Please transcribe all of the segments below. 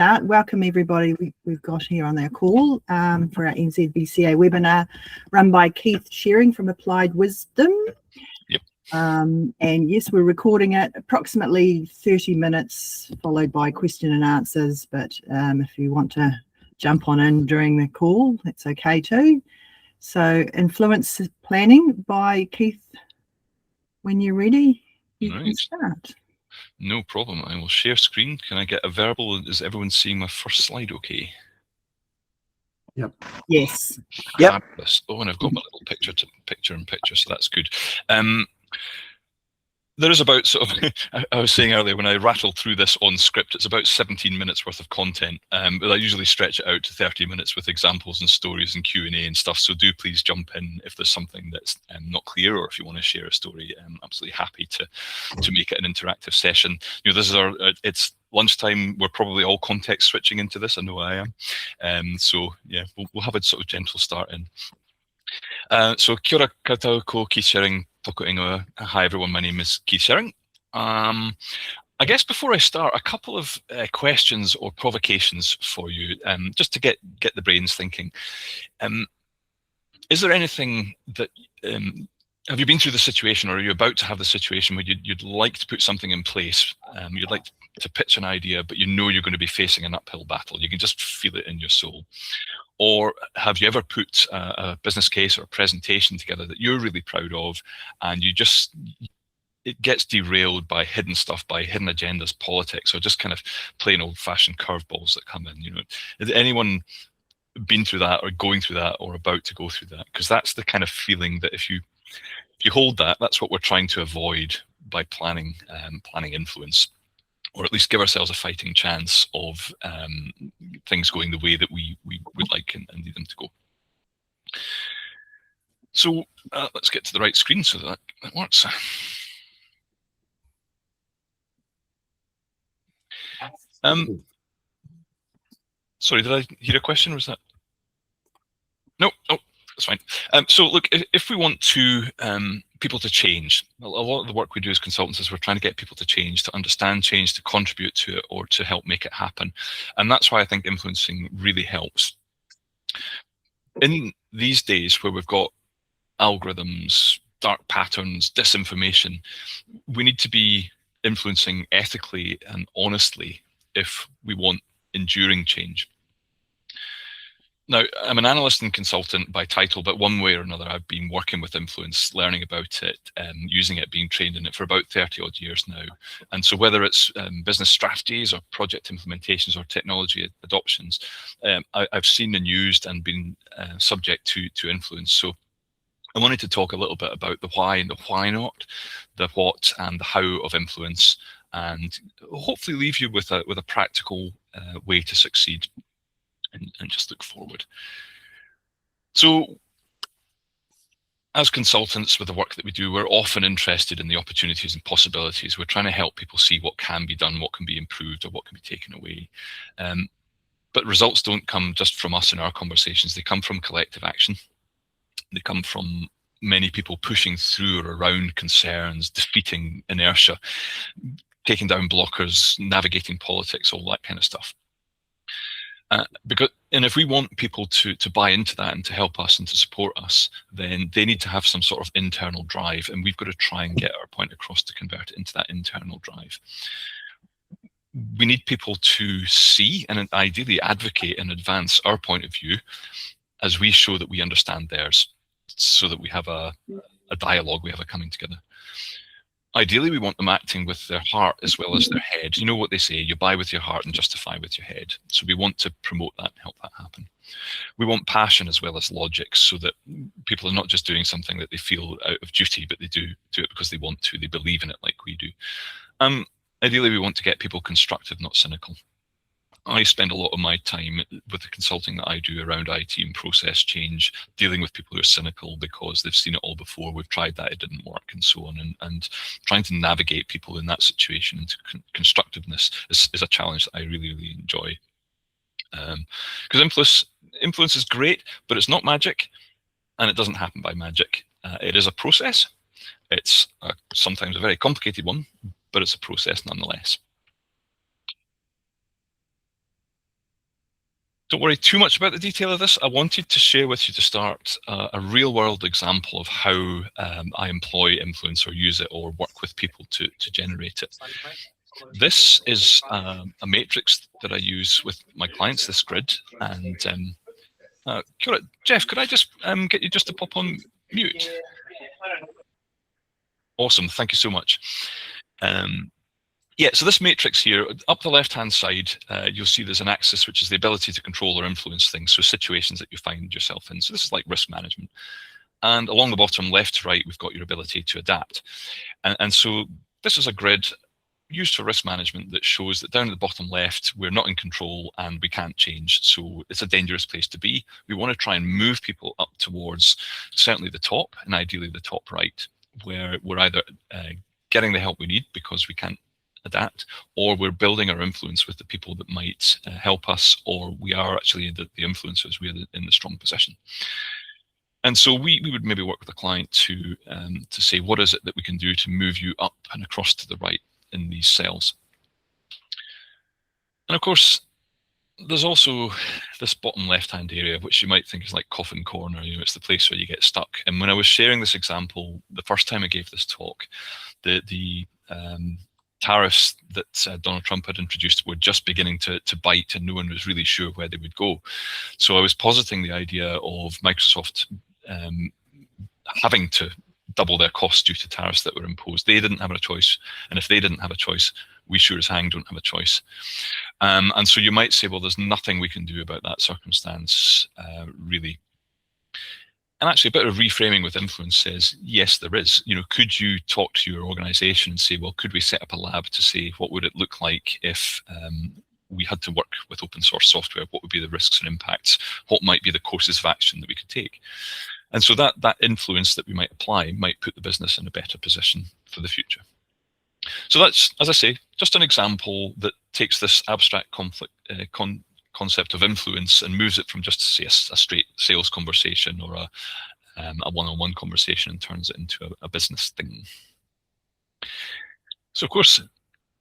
Welcome everybody we've got here on our call for our NZBCA webinar run by Keith Shering from Applied Wisdom. Yep. And yes, we're recording it approximately 30 minutes followed by question and answers, but if you want to jump on in during the call, that's okay too. So influence planning by Keith. When you're ready, you can start. No problem. I will share screen. Can I get a verbal? Is everyone seeing my first slide okay? Yep. Yes. Yep. Fabulous. Oh, and I've got my little picture, so that's good. There is about I was saying earlier, when I rattle through this on script, it's about 17 minutes worth of content, but I usually stretch it out to 30 minutes with examples and stories and Q&A and stuff, so do please jump in if there's something that's not clear, or if you want to share a story. I'm absolutely happy to make it an interactive session. You know, this is it's lunchtime, we're probably all context switching into this, I know I am, so yeah, we'll have a sort of gentle start in. So kia ora koutou, ko Keith Shering toko ingoa. Hi everyone, my name is Keith Shering. I guess before I start, a couple of questions or provocations for you, just to get the brains thinking. Is there anything that, have you been through the situation, or are you about to have the situation where you'd like to put something in place, you'd like to pitch an idea, but you know you're going to be facing an uphill battle, you can just feel it in your soul? Or have you ever put a business case or a presentation together that you're really proud of, and it gets derailed by hidden stuff, by hidden agendas, politics, or just kind of plain old-fashioned curveballs that come in? You know, has anyone been through that, or going through that, or about to go through that? Because that's the kind of feeling that if you hold that, that's what we're trying to avoid by planning influence, or at least give ourselves a fighting chance of things going the way that we would like and need them to go. So let's get to the right screen so that works. Sorry, did I hear a question? Was that? No, that's fine. So look, if we want to people to change, a lot of the work we do as consultants is we're trying to get people to change, to understand change, to contribute to it, or to help make it happen. And that's why I think influencing really helps. In these days where we've got algorithms, dark patterns, disinformation, we need to be influencing ethically and honestly if we want enduring change. Now, I'm an analyst and consultant by title, but one way or another, I've been working with influence, learning about it, using it, being trained in it for about 30 odd years now. And so whether it's business strategies or project implementations or technology adoptions, I've seen and used and been subject to influence. So I wanted to talk a little bit about the why and the why not, the what and the how of influence, and hopefully leave you with a practical way to succeed. And just look forward. So as consultants, with the work that we do, we're often interested in the opportunities and possibilities. We're trying to help people see what can be done, what can be improved, or what can be taken away. But results don't come just from us in our conversations. They come from collective action. They come from many people pushing through or around concerns, defeating inertia, taking down blockers, navigating politics, all that kind of stuff. And if we want people to buy into that and to help us and to support us, then they need to have some sort of internal drive, and we've got to try and get our point across to convert it into that internal drive. We need people to see and ideally advocate and advance our point of view as we show that we understand theirs, so that we have a dialogue, we have a coming together. Ideally, we want them acting with their heart as well as their head. You know what they say, you buy with your heart and justify with your head. So we want to promote that and help that happen. We want passion as well as logic, so that people are not just doing something that they feel out of duty, but they do it because they want to, they believe in it like we do. Ideally, we want to get people constructive, not cynical. I spend a lot of my time with the consulting that I do around IT and process change, dealing with people who are cynical because they've seen it all before, we've tried that, it didn't work, and so on, and trying to navigate people in that situation into constructiveness is a challenge that I really, really enjoy. Because influence is great, but it's not magic, and it doesn't happen by magic. It is a process. It's sometimes a very complicated one, but it's a process nonetheless. Don't worry too much about the detail of this. I wanted to share with you to start a real-world example of how I employ influence or use it or work with people to generate it. This is a matrix that I use with my clients, this grid. And Jeff, could I just get you just to pop on mute? Awesome, thank you so much. Yeah, so this matrix here, up the left-hand side, you'll see there's an axis, which is the ability to control or influence things, so situations that you find yourself in. So this is like risk management. And along the bottom, left to right, we've got your ability to adapt. And so this is a grid used for risk management that shows that down at the bottom left, we're not in control and we can't change. So it's a dangerous place to be. We want to try and move people up towards certainly the top, and ideally the top right, where we're either getting the help we need because we can't adapt, or we're building our influence with the people that might help us, or we are actually the influencers, we're in the strong position. And so we would maybe work with a client to say, what is it that we can do to move you up and across to the right in these cells? And of course, there's also this bottom left-hand area, which you might think is like coffin corner. You know, it's the place where you get stuck. And when I was sharing this example, the first time I gave this talk, the tariffs that Donald Trump had introduced were just beginning to bite, and no one was really sure where they would go. So I was positing the idea of Microsoft having to double their costs due to tariffs that were imposed. They didn't have a choice, and if they didn't have a choice, we sure as hang don't have a choice. And so you might say, well, there's nothing we can do about that circumstance, really. And actually, a bit of reframing with influence says, yes, there is. You know, could you talk to your organization and say, well, could we set up a lab to say, what would it look like if we had to work with open source software? What would be the risks and impacts? What might be the courses of action that we could take? And so that influence that we might apply might put the business in a better position for the future. So that's, as I say, just an example that takes this abstract concept of influence and moves it from just, say, a straight sales conversation or a one-on-one conversation and turns it into a business thing. So of course,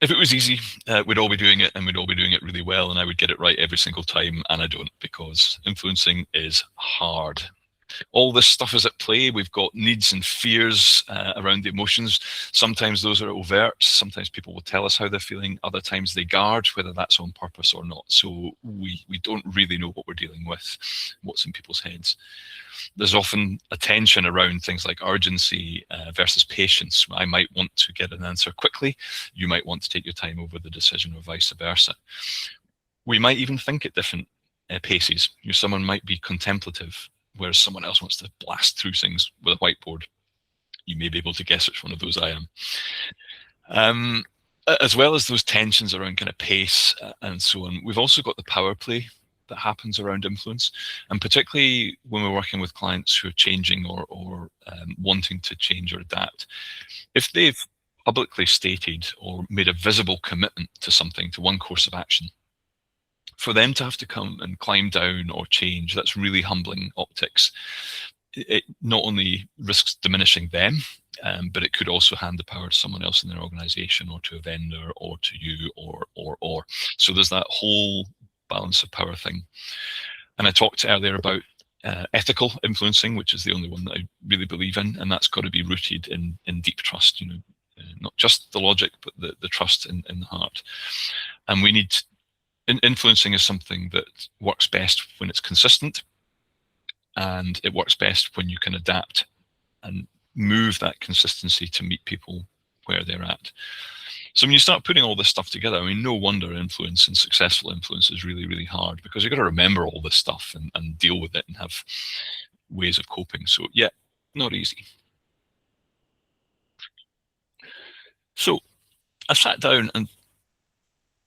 if it was easy, we'd all be doing it, and we'd all be doing it really well, and I would get it right every single time, and I don't, because influencing is hard. All this stuff is at play. We've got needs and fears around the emotions. Sometimes those are overt. Sometimes people will tell us how they're feeling. Other times they guard, whether that's on purpose or not. So we don't really know what we're dealing with, what's in people's heads. There's often a tension around things like urgency versus patience. I might want to get an answer quickly. You might want to take your time over the decision, or vice versa. We might even think at different paces. You know, someone might be contemplative, whereas someone else wants to blast through things with a whiteboard. You may be able to guess which one of those I am. As well as those tensions around kind of pace and so on, we've also got the power play that happens around influence, and particularly when we're working with clients who are changing or wanting to change or adapt. If they've publicly stated or made a visible commitment to something, to one course of action, for them to have to come and climb down or change, that's really humbling optics. It not only risks diminishing them, but it could also hand the power to someone else in their organization, or to a vendor, or to you, or. So there's that whole balance of power thing. And I talked earlier about ethical influencing, which is the only one that I really believe in, and that's got to be rooted in deep trust, you know, not just the logic, but the trust in the heart. And we need influencing is something that works best when it's consistent, and it works best when you can adapt and move that consistency to meet people where they're at. So when you start putting all this stuff together, I mean, no wonder influence and successful influence is really, really hard, because you've got to remember all this stuff and deal with it and have ways of coping. So yeah, not easy. So I sat down and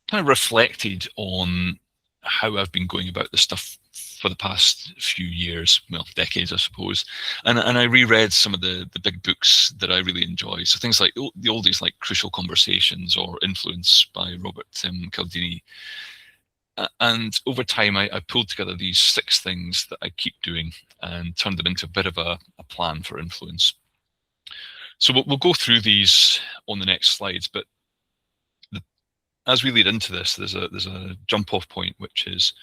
kind of reflected on how I've been going about this stuff for the past few years, well, decades, I suppose. And I reread some of the big books that I really enjoy. So things like the oldies like Crucial Conversations or Influence by Robert Cialdini. And over time, I pulled together these 6 things that I keep doing and turned them into a bit of a plan for influence. So we'll go through these on the next slides, but as we lead into this, there's a jump-off point, which is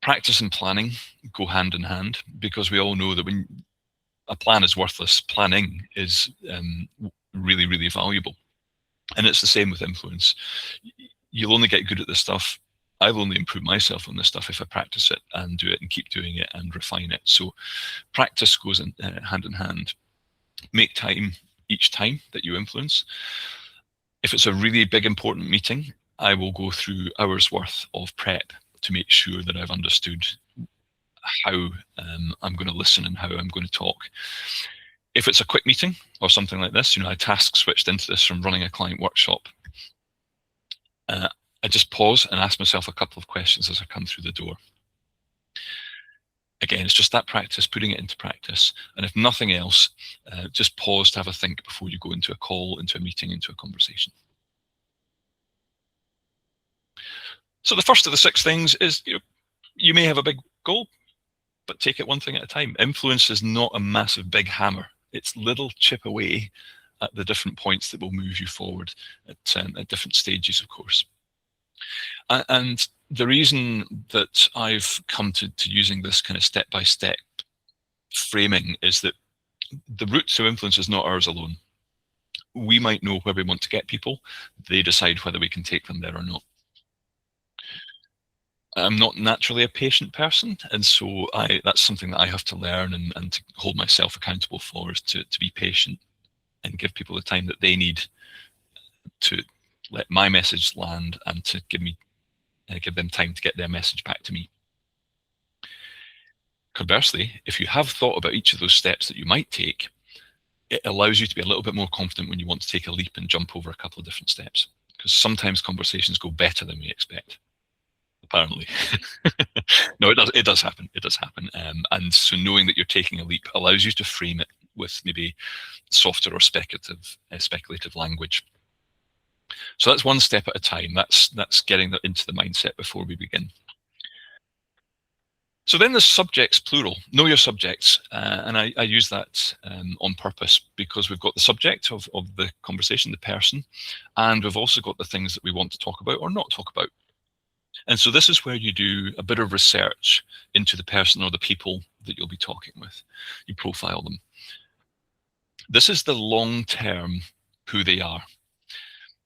Practice and planning go hand in hand, because we all know that when a plan is worthless, planning is really, really valuable. And it's the same with influence. You'll only get good at this stuff. I'll only improve myself on this stuff if I practice it and do it and keep doing it and refine it. So practice goes hand in hand. Make time each time that you influence. If it's a really big, important meeting, I will go through hours worth of prep to make sure that I've understood how I'm going to listen and how I'm going to talk. If it's a quick meeting or something like this, I task switched into this from running a client workshop. I just pause and ask myself a couple of questions as I come through the door. Again, it's just that practice, putting it into practice. And if nothing else, just pause to have a think before you go into a call, into a meeting, into a conversation. So the first of the 6 things is you may have a big goal, but take it one thing at a time. Influence is not a massive big hammer. It's little chip away at the different points that will move you forward at different stages, of course. And the reason that I've come to using this kind of step-by-step framing is that the route to influence is not ours alone. We might know where we want to get people. They decide whether we can take them there or not. I'm not naturally a patient person, and so that's something that I have to learn and to hold myself accountable for, is to be patient and give people the time that they need to let my message land and to give them time to get their message back to me. Conversely, if you have thought about each of those steps that you might take, it allows you to be a little bit more confident when you want to take a leap and jump over a couple of different steps, because sometimes conversations go better than we expect. Apparently. No, it does happen. It does happen. And so knowing that you're taking a leap allows you to frame it with maybe softer or speculative language. So that's one step at a time. That's getting that into the mindset before we begin. So then there's subjects, plural. Know your subjects. And I use that on purpose, because we've got the subject of the conversation, the person, and we've also got the things that we want to talk about or not talk about. And so this is where you do a bit of research into the person or the people that you'll be talking with. You profile them. This is the long-term who they are.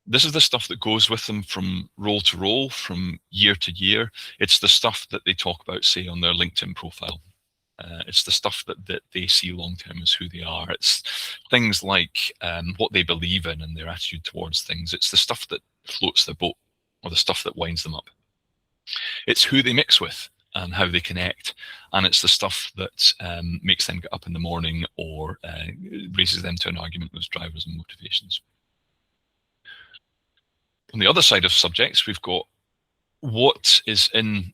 This is the stuff that goes with them from role to role, from year to year. It's the stuff that they talk about, say, on their LinkedIn profile. It's the stuff that they see long-term as who they are. It's things like what they believe in and their attitude towards things. It's the stuff that floats their boat or the stuff that winds them up. It's who they mix with and how they connect, and it's the stuff that makes them get up in the morning or raises them to an argument with drivers and motivations. On the other side of subjects, we've got what's on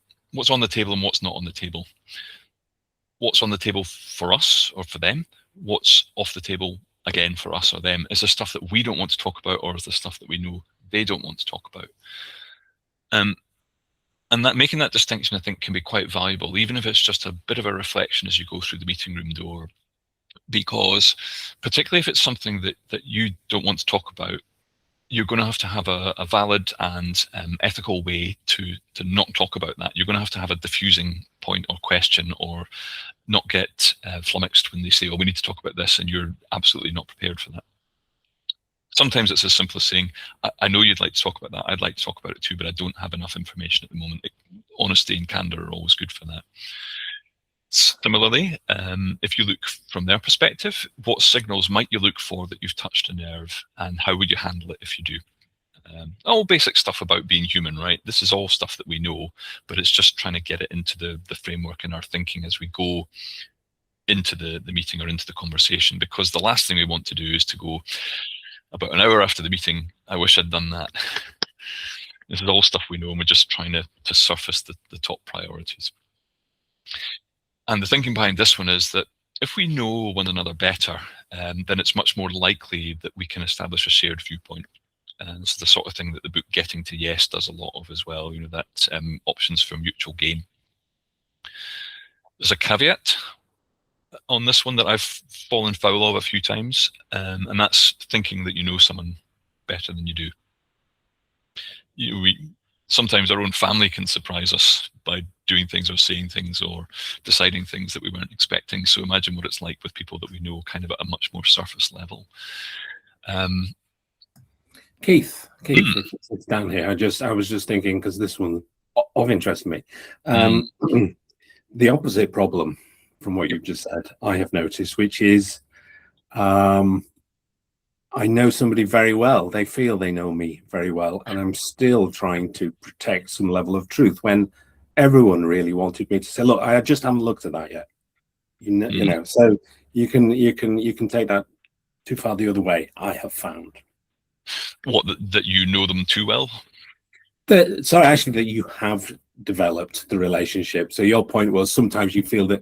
the table and what's not on the table. What's on the table for us or for them? What's off the table, again, for us or them? Is there stuff that we don't want to talk about, or is there stuff that we know they don't want to talk about? And that making that distinction, I think, can be quite valuable, even if it's just a bit of a reflection as you go through the meeting room door. Because particularly if it's something that you don't want to talk about, you're going to have a valid and ethical way to not talk about that. You're going to have a diffusing point or question, or not get flummoxed when they say, oh, we need to talk about this, and you're absolutely not prepared for that. Sometimes it's as simple as saying, I know you'd like to talk about that. I'd like to talk about it too, but I don't have enough information at the moment. Honesty and candor are always good for that. Similarly, if you look from their perspective, what signals might you look for that you've touched a nerve, and how would you handle it if you do? All basic stuff about being human, right? This is all stuff that we know, but it's just trying to get it into the framework in our thinking as we go into the meeting or into the conversation, because the last thing we want to do is to go, about an hour after the meeting, I wish I'd done that. This is all stuff we know, and we're just trying to surface the top priorities. And the thinking behind this one is that if we know one another better, then it's much more likely that we can establish a shared viewpoint. And it's the sort of thing that the book Getting to Yes does a lot of as well, that options for mutual gain. There's a caveat on this one that I've fallen foul of a few times, and that's thinking that you know someone better than you do. sometimes our own family can surprise us by doing things or saying things or deciding things that we weren't expecting. So imagine what it's like with people that we know kind of at a much more surface level. Keith, it's Dan here. I was just thinking, because this one of interest to me. The opposite problem from what you've just said, I have noticed, which is I know somebody very well. They feel they know me very well, and I'm still trying to protect some level of truth when everyone really wanted me to say, look, I just haven't looked at that yet. You know, so you can take that too far the other way, I have found. What, that you know them too well? Sorry, actually, that you have developed the relationship. So your point was sometimes you feel that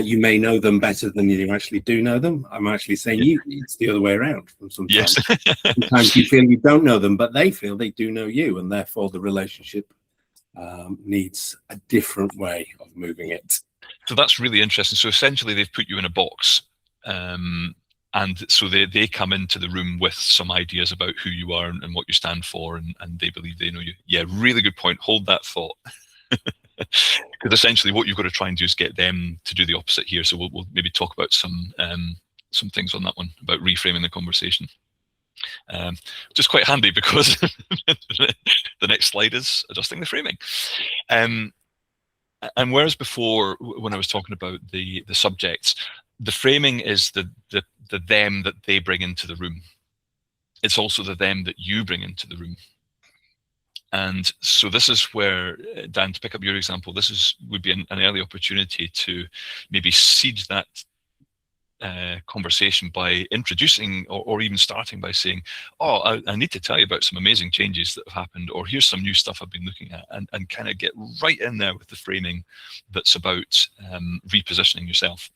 you may know them better than you actually do know them. I'm actually saying it's the other way around. Sometimes, sometimes you feel you don't know them, but they feel they do know you, and therefore the relationship needs a different way of moving it. So that's really interesting. So essentially, they've put you in a box. And so they come into the room with some ideas about who you are and what you stand for, and they believe they know you. Yeah, really good point. Hold that thought. Because essentially what you've got to try and do is get them to do the opposite here. So we'll maybe talk about some things on that one, about reframing the conversation. Which is quite handy because the next slide is adjusting the framing. And whereas before, when I was talking about the subjects, the framing is the them that they bring into the room. It's also the them that you bring into the room. And so this is where, Dan, to pick up your example, this would be an early opportunity to maybe seed that conversation by introducing or even starting by saying, oh, I need to tell you about some amazing changes that have happened, or here's some new stuff I've been looking at, and kind of get right in there with the framing that's about repositioning yourself.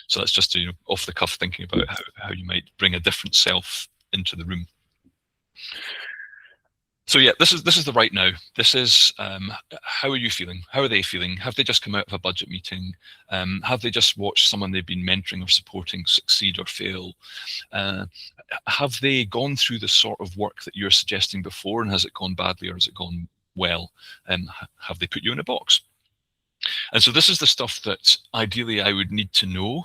So that's just off the cuff thinking about how you might bring a different self into the room. So yeah, this is the right now. This is how are you feeling? How are they feeling? Have they just come out of a budget meeting? Have they just watched someone they've been mentoring or supporting succeed or fail? Have they gone through the sort of work that you're suggesting before, and has it gone badly or has it gone well? Have they put you in a box? And so this is the stuff that ideally I would need to know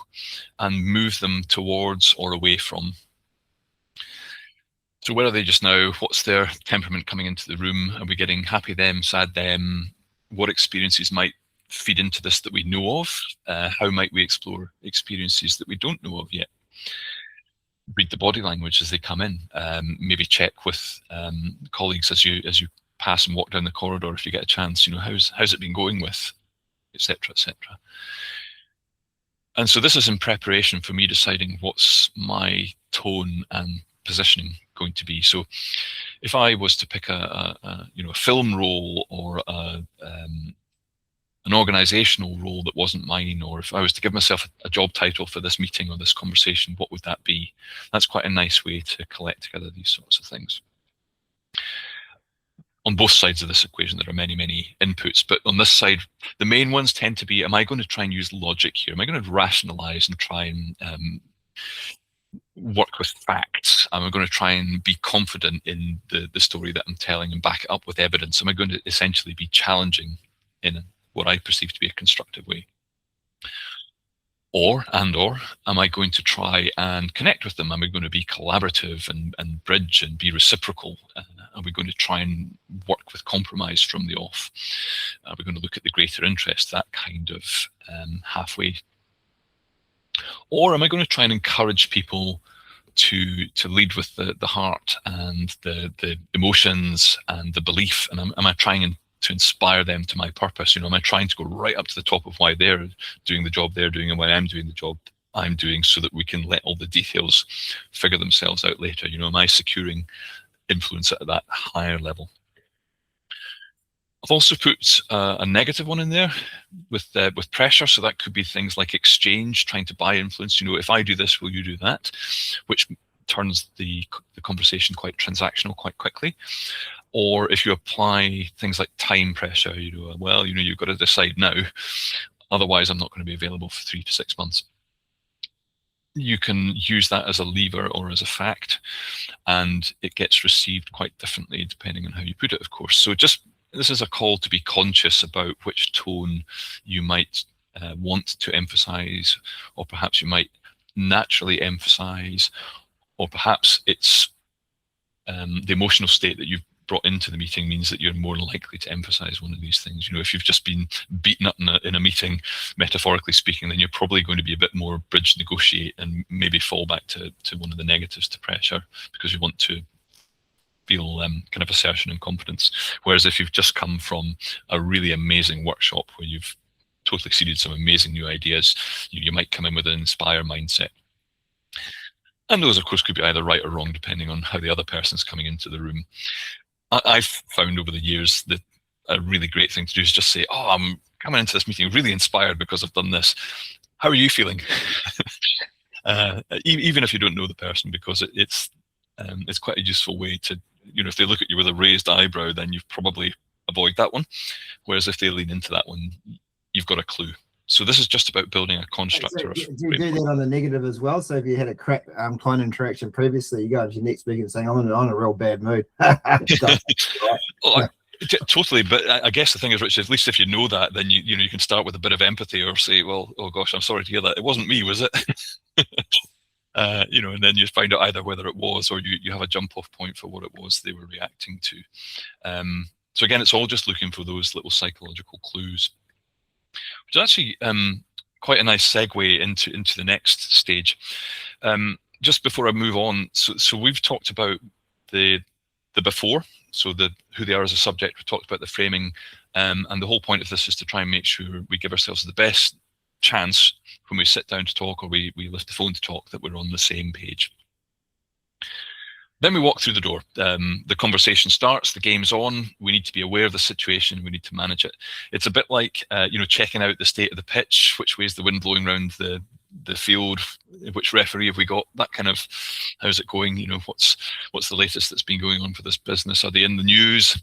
and move them towards or away from. So where are they just now? What's their temperament coming into the room? Are we getting happy them, sad them? What experiences might feed into this that we know of? How might we explore experiences that we don't know of yet? Read the body language as they come in. Maybe check with colleagues as you pass and walk down the corridor if you get a chance. How's it been going with, etc., etc. And so this is in preparation for me deciding what's my tone and positioning going to be. So if I was to pick a film role or an organizational role that wasn't mine, or if I was to give myself a job title for this meeting or this conversation, what would that be? That's quite a nice way to collect together these sorts of things. On both sides of this equation, there are many, many inputs, but on this side, the main ones tend to be, am I going to try and use logic here? Am I going to rationalize and try and work with facts? Am I going to try and be confident in the story that I'm telling and back it up with evidence? Am I going to essentially be challenging in what I perceive to be a constructive way? Or am I going to try and connect with them? Am I going to be collaborative and bridge and be reciprocal? Are we going to try and work with compromise from the off? Are we going to look at the greater interest, that kind of halfway? Or am I going to try and encourage people to lead with the heart and the emotions and the belief? And am I trying to inspire them to my purpose? Am I trying to go right up to the top of why they're doing the job they're doing and why I'm doing the job I'm doing, so that we can let all the details figure themselves out later? Am I securing influence at that higher level? I've also put a negative one in there with pressure. So that could be things like exchange, trying to buy influence. If I do this, will you do that? Which turns the conversation quite transactional quite quickly. Or if you apply things like time pressure, you've got to decide now, otherwise I'm not going to be available for 3 to 6 months. you can use that as a lever or as a fact, and it gets received quite differently depending on how you put it, of course. So this is a call to be conscious about which tone you might want to emphasize, or perhaps you might naturally emphasize, or perhaps it's the emotional state that you've brought into the meeting means that you're more likely to emphasize one of these things. You know, if you've just been beaten up in a meeting, metaphorically speaking, then you're probably going to be a bit more bridge negotiate and maybe fall back to one of the negatives, to pressure, because you want to feel kind of assertion and confidence. Whereas if you've just come from a really amazing workshop where you've totally seeded some amazing new ideas, you might come in with an inspire mindset. And those, of course, could be either right or wrong, depending on how the other person's coming into the room. I've found over the years that a really great thing to do is just say, oh, I'm coming into this meeting really inspired because I've done this. How are you feeling? Even if you don't know the person, because it's quite a useful way to, you know, if they look at you with a raised eyebrow, then you've probably avoid that one. Whereas if they lean into that one, you've got a clue. So this is just about building a construct. So do you do that on the negative as well? So if you had a crap client interaction previously, you go to your next meeting and saying, I'm in a real bad mood. Totally, but I guess the thing is, Rich, at least if you know that, then you know you can start with a bit of empathy, or say, well, oh gosh, I'm sorry to hear that. It wasn't me, was it? You know, and then you find out either whether it was, or you have a jump-off point for what it was they were reacting to. So again, it's all just looking for those little psychological clues, which is actually quite a nice segue into the next stage. Just before I move on, so we've talked about the before, so who they are as a subject. We talked about the framing, and the whole point of this is to try and make sure we give ourselves the best chance when we sit down to talk, or we lift the phone to talk, that we're on the same page. Then we walk through the door. The conversation starts, the game's on. We need to be aware of the situation. We need to manage it. It's a bit like you know, checking out the state of the pitch, which way is the wind blowing around the field, which referee have we got, that kind of, how's it going, you know, what's the latest that's been going on for this business, are they in the news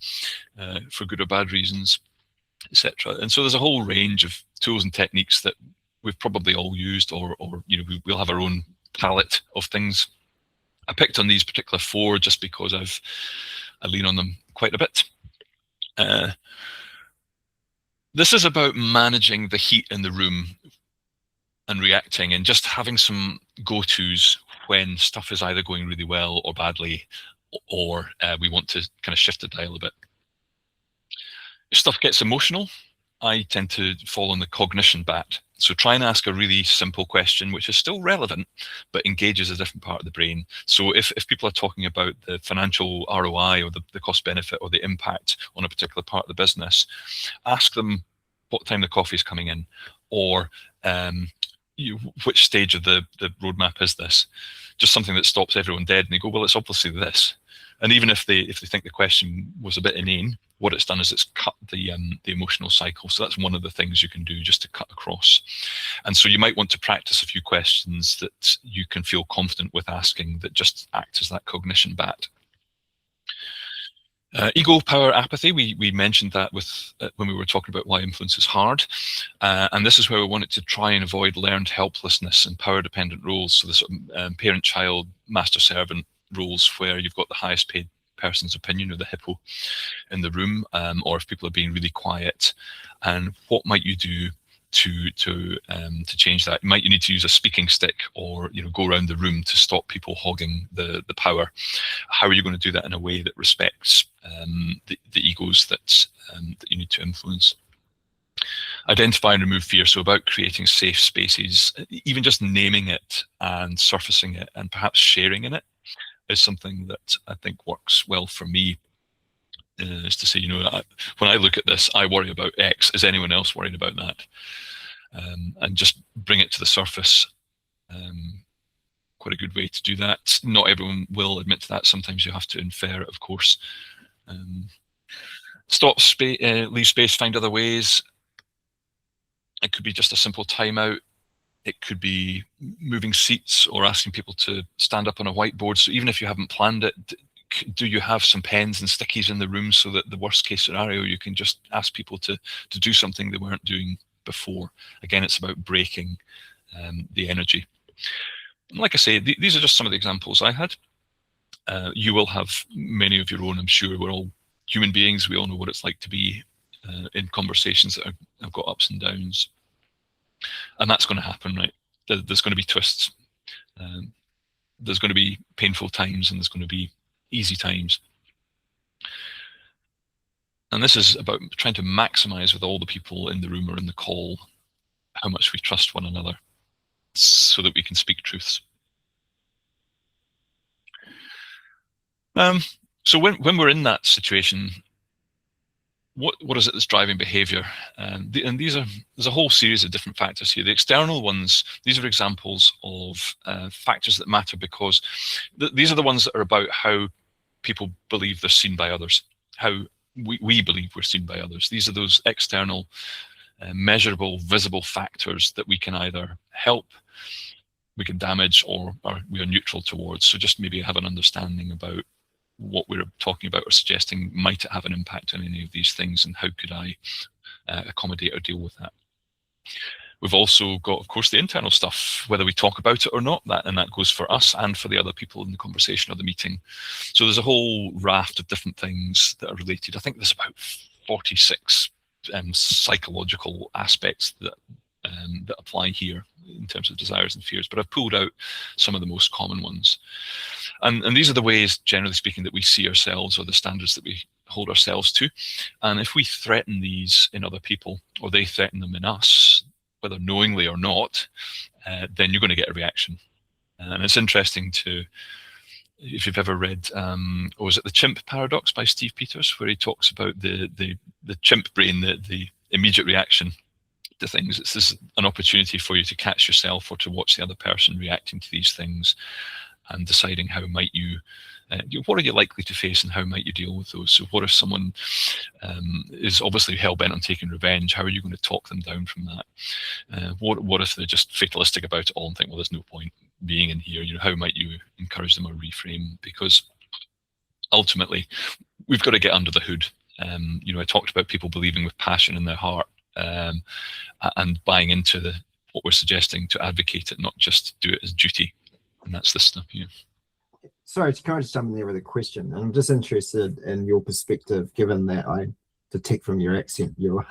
for good or bad reasons, etc. And so there's a whole range of tools and techniques that we've probably all used, or you know, we'll have our own palette of things. I picked on these particular 4 just because I lean on them quite a bit. This is about managing the heat in the room and reacting, and just having some go-tos when stuff is either going really well or badly, or we want to kind of shift the dial a bit. If stuff gets emotional, I tend to fall on the cognition bat. So try and ask a really simple question, which is still relevant, but engages a different part of the brain. So if people are talking about the financial ROI, or the cost benefit, or the impact on a particular part of the business, ask them what time the coffee is coming in, or which stage of the roadmap is this? Just something that stops everyone dead, and they go, well, it's obviously this. And even if they think the question was a bit inane, what it's done is it's cut the emotional cycle. So that's one of the things you can do, just to cut across. And so you might want to practice a few questions that you can feel confident with asking, that just act as that cognition bat. Ego, power, apathy, we mentioned that with when we were talking about why influence is hard. And this is where we wanted to try and avoid learned helplessness and power-dependent roles. So the sort of parent-child, master-servant roles, where you've got the highest paid person's opinion, or the hippo in the room, or if people are being really quiet. And what might you do to change that? Might you need to use a speaking stick, or you know, go around the room to stop people hogging the power? How are you going to do that in a way that respects the egos that you need to influence? Identify and remove fear. So about creating safe spaces, even just naming it and surfacing it, and perhaps sharing in it, is something that I think works well for me. Is to say, you know, when I look at this, I worry about X. Is anyone else worried about that? And just bring it to the surface. Quite a good way to do that. Not everyone will admit to that. Sometimes you have to infer it, of course. Stop, leave space, find other ways. It could be just a simple timeout. It could be moving seats, or asking people to stand up on a whiteboard. So even if you haven't planned it, do you have some pens and stickies in the room, so that the worst case scenario, you can just ask people to do something they weren't doing before? Again, it's about breaking the energy. Like I say, these are just some of the examples I had. You will have many of your own, I'm sure. We're all human beings. We all know what it's like to be in conversations that have got ups and downs. And that's going to happen, right? There's going to be twists. There's going to be painful times, and there's going to be easy times. And this is about trying to maximize with all the people in the room or in the call how much we trust one another so that we can speak truths. So when we're in that situation, what is it that's driving behavior? And there's a whole series of different factors here. The external ones, these are examples of factors that matter because these are the ones that are about how people believe they're seen by others, how we believe we're seen by others. These are those external, measurable, visible factors that we can either help, we can damage, or we are neutral towards. So just maybe have an understanding about what we're talking about or suggesting. Might it have an impact on any of these things, and how could I accommodate or deal with that? We've also got, of course, the internal stuff, whether we talk about it or not, and that goes for us and for the other people in the conversation or the meeting. So there's a whole raft of different things that are related. I think there's about 46 psychological aspects that apply here in terms of desires and fears, but I've pulled out some of the most common ones. And these are the ways, generally speaking, that we see ourselves, or the standards that we hold ourselves to. And if we threaten these in other people, or they threaten them in us, whether knowingly or not, then you're going to get a reaction. And it's interesting if you've ever read, or is it The Chimp Paradox by Steve Peters, where he talks about the chimp brain, the immediate reaction to things. It's an opportunity for you to catch yourself or to watch the other person reacting to these things and deciding how might you, what are you likely to face and how might you deal with those? So what if someone is obviously hell-bent on taking revenge? How are you going to talk them down from that? What if they're just fatalistic about it all and think, well, there's no point being in here? How might you encourage them or reframe? Because ultimately, we've got to get under the hood. I talked about people believing with passion in their heart and buying into what we're suggesting, to advocate it, not just do it as duty. And that's the stuff. Sorry, can I just jump in there with a question? I'm just interested in your perspective, given that I detect from your accent you're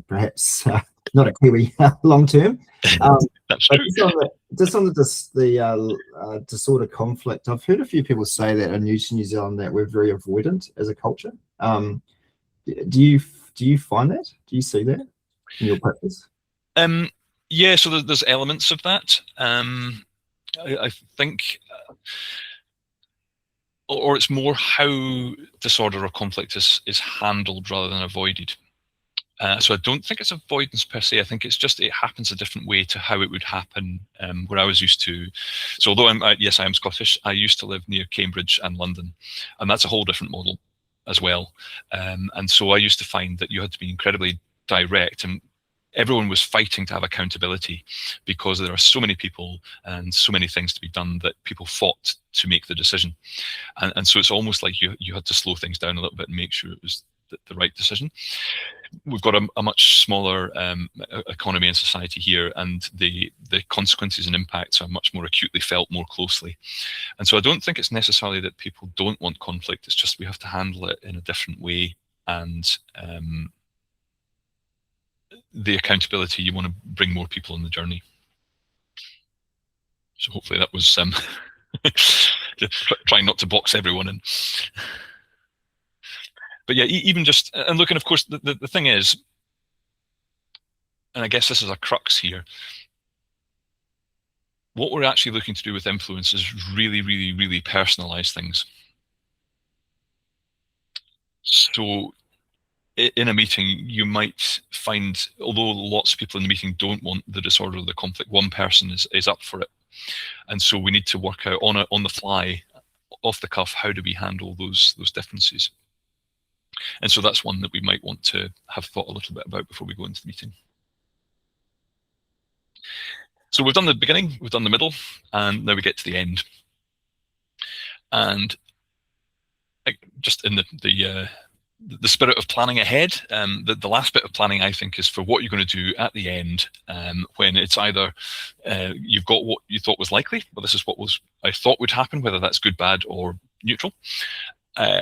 perhaps not a Kiwi long term. That's true. Just on the disorder conflict, I've heard a few people say that are new to New Zealand that we're very avoidant as a culture. Do you find that? Do you see that in your practice? Yeah, so there's elements of that. I think, or it's more how disorder or conflict is handled rather than avoided. So I don't think it's avoidance per se. I think it's just it happens a different way to how it would happen where I was used to. So although I am Scottish, I used to live near Cambridge and London, and that's a whole different model as well. And so I used to find that you had to be incredibly direct, and everyone was fighting to have accountability because there are so many people and so many things to be done that people fought to make the decision. And so it's almost like you had to slow things down a little bit and make sure it was the right decision. We've got a much smaller economy and society here, and the consequences and impacts are much more acutely felt more closely. And so I don't think it's necessarily that people don't want conflict, it's just we have to handle it in a different way. And the accountability, you want to bring more people on the journey. So hopefully that was trying not to box everyone in. But yeah, even just, and look, and of course the thing is, and I guess this is a crux here, what we're actually looking to do with influence is really, really, really personalize things. So in a meeting, you might find, although lots of people in the meeting don't want the disorder or the conflict, one person is up for it. And so we need to work out on the fly, off the cuff, how do we handle those differences? And so that's one that we might want to have thought a little bit about before we go into the meeting. So we've done the beginning, we've done the middle, and now we get to the end. And just in the the spirit of planning ahead. The last bit of planning, I think, is for what you're going to do at the end, when it's either you've got what you thought was likely, well, this is what I thought would happen, whether that's good, bad, or neutral,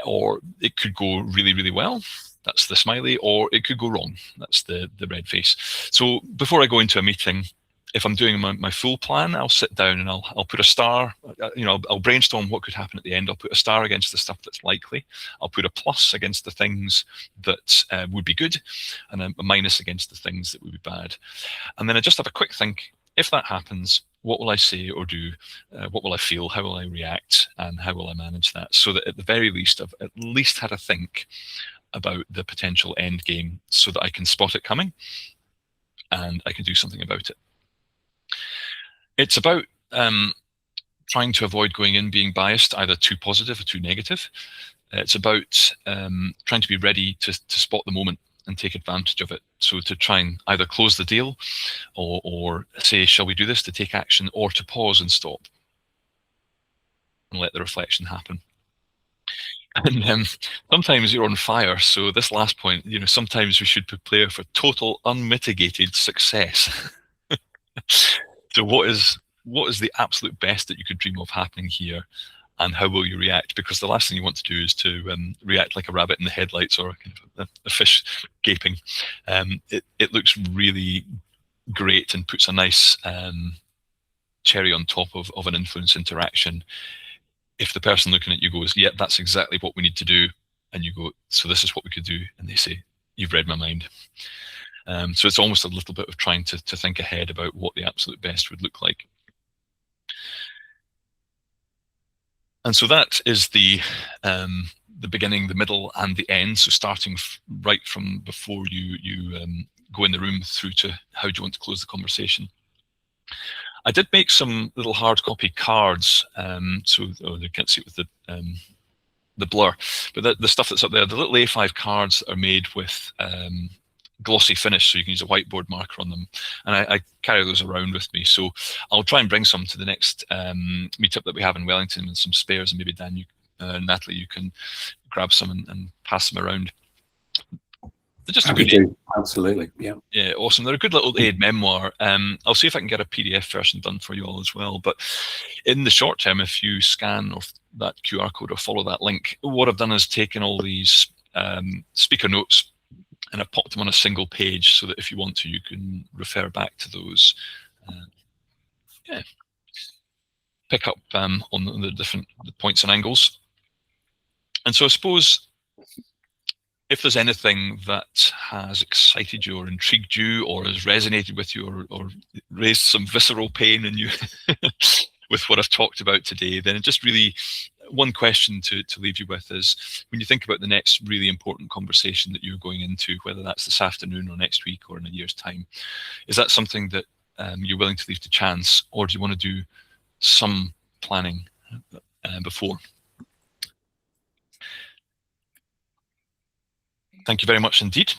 or it could go really, really well. That's the smiley, or it could go wrong. That's the red face. So before I go into a meeting, if I'm doing my full plan, I'll sit down and I'll put a star. I'll brainstorm what could happen at the end. I'll put a star against the stuff that's likely. I'll put a plus against the things that would be good, and a minus against the things that would be bad. And then I just have a quick think. If that happens, what will I say or do? What will I feel? How will I react? And how will I manage that? So that at the very least, I've at least had a think about the potential end game, so that I can spot it coming and I can do something about it. It's about trying to avoid going in being biased, either too positive or too negative. It's about trying to be ready to spot the moment and take advantage of it. So to try and either close the deal or say, shall we do this, to take action, or to pause and stop and let the reflection happen. And sometimes you're on fire. So this last point, sometimes we should prepare for total unmitigated success. So what is the absolute best that you could dream of happening here, and how will you react? Because the last thing you want to do is to react like a rabbit in the headlights, or a fish gaping. It looks really great and puts a nice cherry on top of an influence interaction if the person looking at you goes, yeah, that's exactly what we need to do, and you go, so this is what we could do, and they say, you've read my mind. So it's almost a little bit of trying to think ahead about what the absolute best would look like. And so that is the beginning, the middle, and the end. So starting right from before you go in the room through to how do you want to close the conversation. I did make some little hard copy cards, so you can't see it with the blur, but the stuff that's up there, the little A5 cards are made with glossy finish, so you can use a whiteboard marker on them, and I carry those around with me. So I'll try and bring some to the next meetup that we have in Wellington, and some spares, and maybe Dan, Natalie, you can grab some and pass them around. They're just a good aid. Absolutely, yeah. Yeah, awesome. They're a good little aid memoir. I'll see if I can get a PDF version done for you all as well. But in the short term, if you scan that QR code or follow that link, what I've done is taken all these speaker notes and I've popped them on a single page, so that if you want to, you can refer back to those. Pick up on the different points and angles. And so I suppose, if there's anything that has excited you or intrigued you or has resonated with you or raised some visceral pain in you with what I've talked about today, then just really one question to leave you with is, when you think about the next really important conversation that you're going into, whether that's this afternoon or next week or in a year's time, is that something that you're willing to leave to chance, or do you want to do some planning before? Thank you very much indeed.